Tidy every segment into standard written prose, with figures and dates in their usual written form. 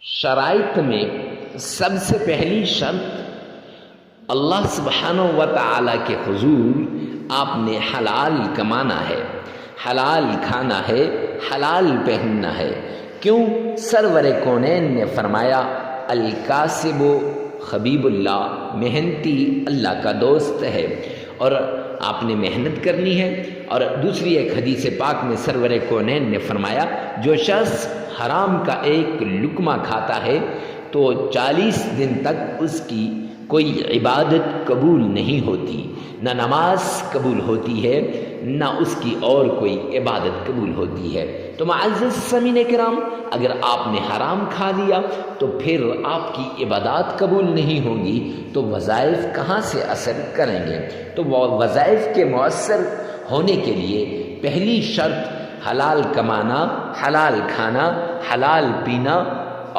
شرائط میں سب سے پہلی شرط اللہ سبحانہ و تعالیٰ کے حضور آپ نے حلال کمانا ہے، حلال کھانا ہے، حلال پہننا ہے۔ کیوں؟ سرور کونین نے فرمایا الکاسب حبیب اللہ، محنتی اللہ کا دوست ہے، اور آپ نے محنت کرنی ہے۔ اور دوسری ایک حدیث پاک میں سرور کونین نے فرمایا جو شخص حرام کا ایک لقمہ کھاتا ہے تو 40 دن تک اس کی کوئی عبادت قبول نہیں ہوتی، نہ نماز قبول ہوتی ہے، نہ اس کی اور کوئی عبادت قبول ہوتی ہے۔ تو معزز سامعین کرام، اگر آپ نے حرام کھا لیا تو پھر آپ کی عبادات قبول نہیں ہوں گی، تو وظائف کہاں سے اثر کریں گے؟ تو وظائف کے مؤثر ہونے کے لیے پہلی شرط حلال کمانا، حلال کھانا، حلال پینا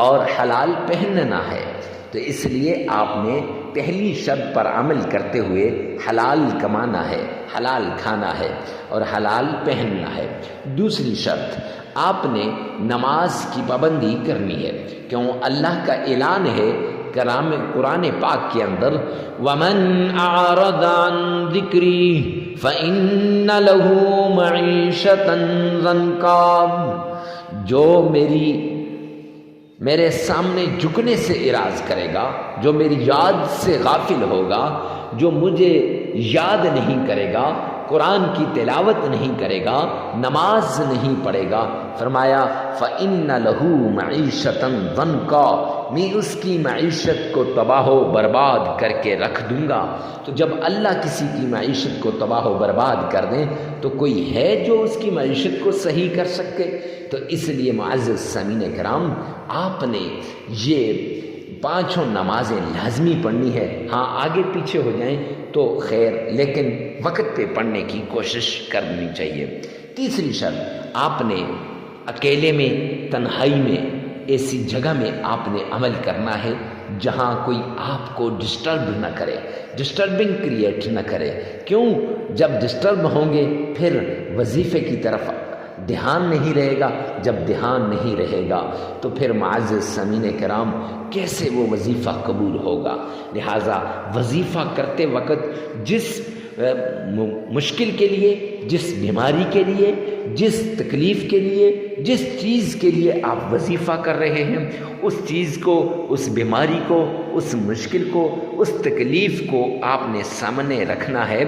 اور حلال پہننا ہے۔ تو اس لیے آپ نے پہلی شرط پر عمل کرتے ہوئے حلال کمانا ہے، حلال کھانا ہے اور حلال پہننا ہے۔ دوسری شرط، آپ نے نماز کی پابندی کرنی ہے، کیوں اللہ کا اعلان ہے قرآن پاک کے اندر وَمَنْ أَعْرَضَ عَنْ ذِكْرِي فَإِنَّ لَهُ مَعِيشَةً ضَنْكًا، جو میرے سامنے جھکنے سے اعراض کرے گا، جو میری یاد سے غافل ہوگا، جو مجھے یاد نہیں کرے گا، قرآن کی تلاوت نہیں کرے گا، نماز نہیں پڑھے گا، فرمایا فَإِنَّ لَهُ مَعِيشَةً ضَنْكًا، میں اس کی معیشت کو تباہ و برباد کر کے رکھ دوں گا۔ تو جب اللہ کسی کی معیشت کو تباہ و برباد کر دیں تو کوئی ہے جو اس کی معیشت کو صحیح کر سکے؟ تو اس لیے معزز سامعین کرام، آپ نے یہ 5 نمازیں لازمی پڑھنی ہے۔ ہاں آگے پیچھے ہو جائیں تو خیر، لیکن وقت پہ پڑھنے کی کوشش کرنی چاہیے۔ تیسری شرط، آپ نے اکیلے میں، تنہائی میں، ایسی جگہ میں آپ نے عمل کرنا ہے جہاں کوئی آپ کو ڈسٹرب نہ کرے، ڈسٹربنگ کریٹ نہ کرے۔ کیوں؟ جب ڈسٹرب ہوں گے پھر وظیفے کی طرف دھیان نہیں رہے گا، جب دھیان نہیں رہے گا تو پھر معزز سامعین کرام کیسے وہ وظیفہ قبول ہوگا؟ لہٰذا وظیفہ کرتے وقت جس مشکل کے لیے، جس بیماری کے لیے، جس تکلیف کے لیے، جس چیز کے لیے آپ وظیفہ کر رہے ہیں، اس چیز کو، اس بیماری کو، اس مشکل کو، اس تکلیف کو آپ نے سامنے رکھنا ہے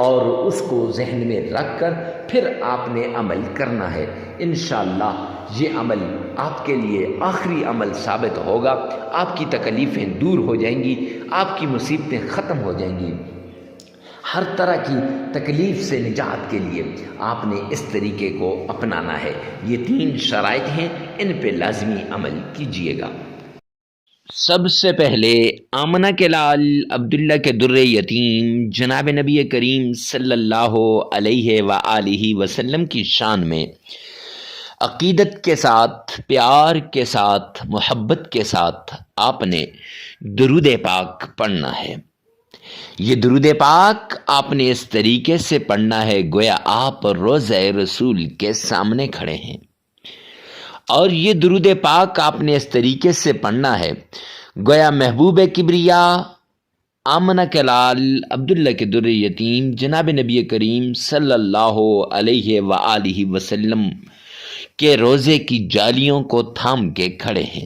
اور اس کو ذہن میں رکھ کر پھر آپ نے عمل کرنا ہے۔ انشاءاللہ یہ عمل آپ کے لیے آخری عمل ثابت ہوگا، آپ کی تکلیفیں دور ہو جائیں گی، آپ کی مصیبتیں ختم ہو جائیں گی۔ ہر طرح کی تکلیف سے نجات کے لیے آپ نے اس طریقے کو اپنانا ہے۔ یہ 3 شرائط ہیں، ان پہ لازمی عمل کیجیے گا۔ سب سے پہلے آمنہ کے لال عبداللہ کے در یتیم جناب نبی کریم صلی اللہ علیہ وآلہ وسلم کی شان میں عقیدت کے ساتھ، پیار کے ساتھ، محبت کے ساتھ آپ نے درود پاک پڑھنا ہے۔ یہ درود پاک آپ نے اس طریقے سے پڑھنا ہے گویا آپ روضہ رسول کے سامنے کھڑے ہیں، اور یہ درود پاک آپ نے اس طریقے سے پڑھنا ہے گویا محبوب کبریا آمنہ کے لال عبداللہ کے در یتیم جناب نبی کریم صلی اللہ علیہ وآلہ وسلم کے روزے کی جالیوں کو تھام کے کھڑے ہیں۔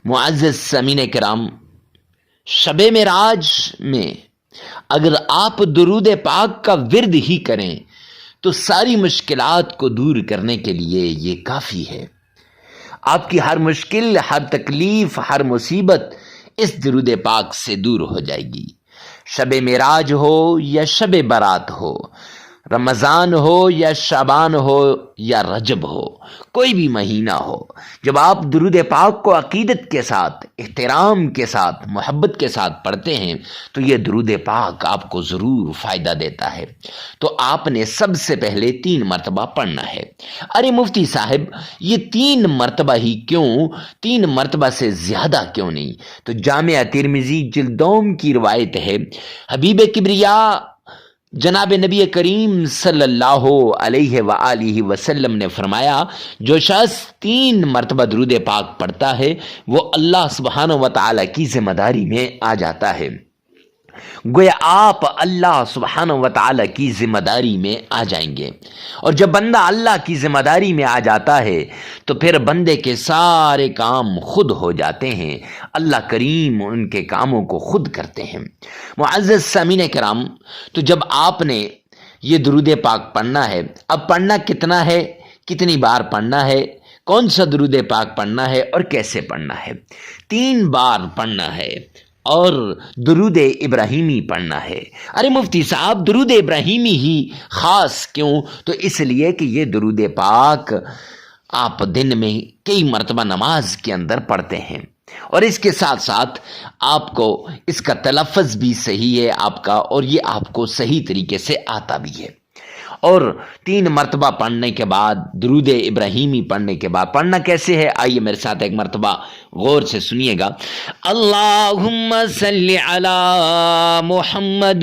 معزز سامعین کرام، شب معراج میں اگر آپ درود پاک کا ورد ہی کریں تو ساری مشکلات کو دور کرنے کے لیے یہ کافی ہے۔ آپ کی ہر مشکل، ہر تکلیف، ہر مصیبت اس درود پاک سے دور ہو جائے گی۔ شب معراج ہو یا شب برات ہو، رمضان ہو یا شعبان ہو یا رجب ہو، کوئی بھی مہینہ ہو، جب آپ درود پاک کو عقیدت کے ساتھ، احترام کے ساتھ، محبت کے ساتھ پڑھتے ہیں تو یہ درود پاک آپ کو ضرور فائدہ دیتا ہے۔ تو آپ نے سب سے پہلے 3 مرتبہ پڑھنا ہے۔ ارے مفتی صاحب، یہ 3 مرتبہ ہی کیوں؟ 3 مرتبہ سے زیادہ کیوں نہیں؟ تو جامعہ ترمذی جلد دوم کی روایت ہے، حبیب کبریا جناب نبی کریم صلی اللہ علیہ وآلہ وسلم نے فرمایا جو شخص 3 مرتبہ درود پاک پڑھتا ہے وہ اللہ سبحانہ و تعالی کی ذمہ داری میں آ جاتا ہے۔ گویا آپ اللہ سبحانہ و تعالی کی ذمہ داری میں آ جائیں گے، اور جب بندہ اللہ کی ذمہ داری میں آ جاتا ہے تو پھر بندے کے سارے کام خود ہو جاتے ہیں، اللہ کریم ان کے کاموں کو خود کرتے ہیں۔ معزز سامعین کرام، تو جب آپ نے یہ درود پاک پڑھنا ہے، اب پڑھنا کتنا ہے، کتنی بار پڑھنا ہے، کون سا درود پاک پڑھنا ہے اور کیسے پڑھنا ہے؟ 3 بار پڑھنا ہے اور درود ابراہیمی پڑھنا ہے۔ ارے مفتی صاحب درود ابراہیمی ہی خاص کیوں؟ تو اس لیے کہ یہ درود پاک آپ دن میں کئی مرتبہ نماز کے اندر پڑھتے ہیں، اور اس کے ساتھ ساتھ آپ کو اس کا تلفظ بھی صحیح ہے آپ کا، اور یہ آپ کو صحیح طریقے سے آتا بھی ہے۔ اور 3 مرتبہ پڑھنے کے بعد درود ابراہیمی پڑھنے کے بعد پڑھنا کیسے ہے؟ آئیے میرے ساتھ ایک مرتبہ غور سے سنیے گا۔ اللہم صلی علی محمد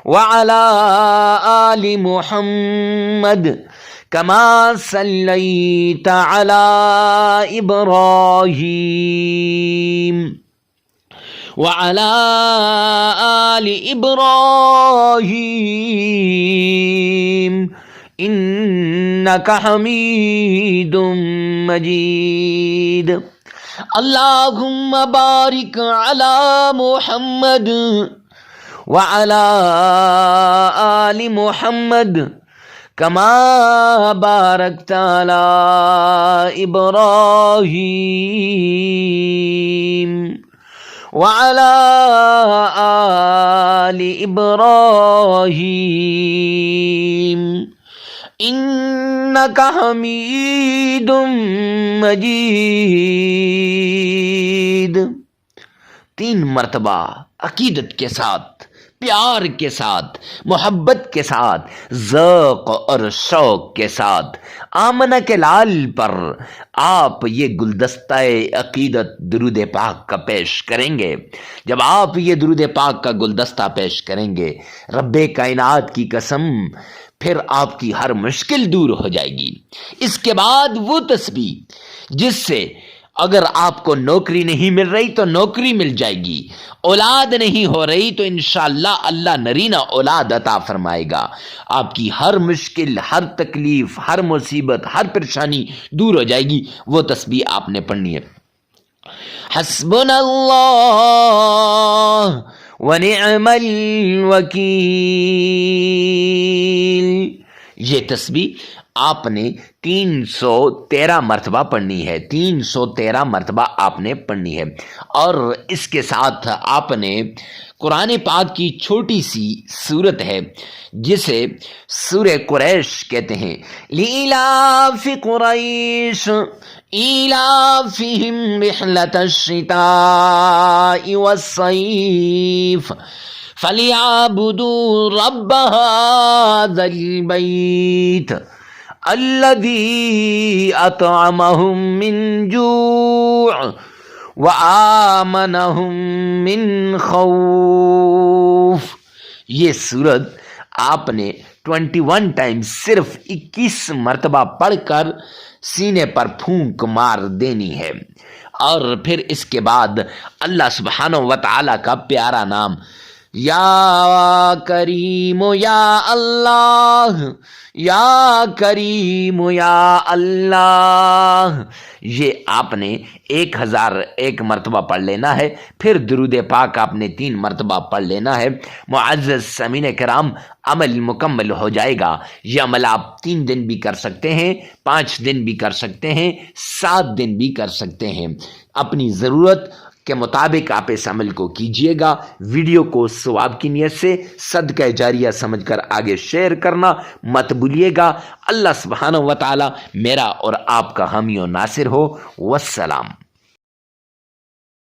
وعلی آل محمد کما صلیت علی ابراہیم وعلى آل إبراهيم إنك حميد مجيد اللهم بارك على محمد وعلى آل محمد كما باركت على إبراهيم وعلى آل إبراهيم إنك حميد مجيد۔ 3 مرتبہ عقیدت کے ساتھ، پیار کے ساتھ، محبت کے ساتھ، ذوق اور شوق کے ساتھ آمنہ کے لال پر آپ یہ گلدستہ عقیدت درود پاک کا پیش کریں گے۔ جب آپ یہ درود پاک کا گلدستہ پیش کریں گے، رب کائنات کی قسم پھر آپ کی ہر مشکل دور ہو جائے گی۔ اس کے بعد وہ تسبیح جس سے اگر آپ کو نوکری نہیں مل رہی تو نوکری مل جائے گی، اولاد نہیں ہو رہی تو انشاءاللہ اللہ نرینہ اولاد عطا فرمائے گا، آپ کی ہر مشکل، ہر تکلیف، ہر مصیبت، ہر پریشانی دور ہو جائے گی۔ وہ تسبیح آپ نے پڑھنی ہے۔ حسبنا اللہ ونعم الوکیل، یہ تسبیح آپ نے 313 مرتبہ پڑھنی ہے، 313 مرتبہ آپ نے پڑھنی ہے۔ اور اس کے ساتھ آپ نے قرآن پاک کی چھوٹی سی سورت ہے جسے سورہ قریش کہتے ہیں، لِإِلَافِ قُرَيْشٍ إِيلَافِهِمْ رِحْلَةَ الشِّتَاءِ وَالصَّيْفِ فَلْيَعْبُدُوا رَبَّ هَذَا الْبَيْتِ الَّذِي أَطْعَمَهُم مِّن جُوعٍ وَآمَنَهُم مِّن خَوْفٍ۔ یہ سورت آپ نے 21 ٹائم صرف 21 مرتبہ پڑھ کر سینے پر پھونک مار دینی ہے، اور پھر اس کے بعد اللہ سبحانہ و تعالی کا پیارا نام یا کریم یا اللہ، یا کریم یا اللہ، یہ آپ نے 1001 مرتبہ پڑھ لینا ہے۔ پھر درود پاک آپ نے 3 مرتبہ پڑھ لینا ہے۔ معزز سامعین کرام، عمل مکمل ہو جائے گا۔ یہ عمل آپ 3 دن بھی کر سکتے ہیں، 5 دن بھی کر سکتے ہیں، 7 دن بھی کر سکتے ہیں، اپنی ضرورت کے مطابق آپ اس عمل کو کیجئے گا۔ ویڈیو کو ثواب کی نیت سے صدقہ جاریہ سمجھ کر آگے شیئر کرنا مت بھولیے گا۔ اللہ سبحانہ و تعالی میرا اور آپ کا حامی و ناصر ہو۔ والسلام۔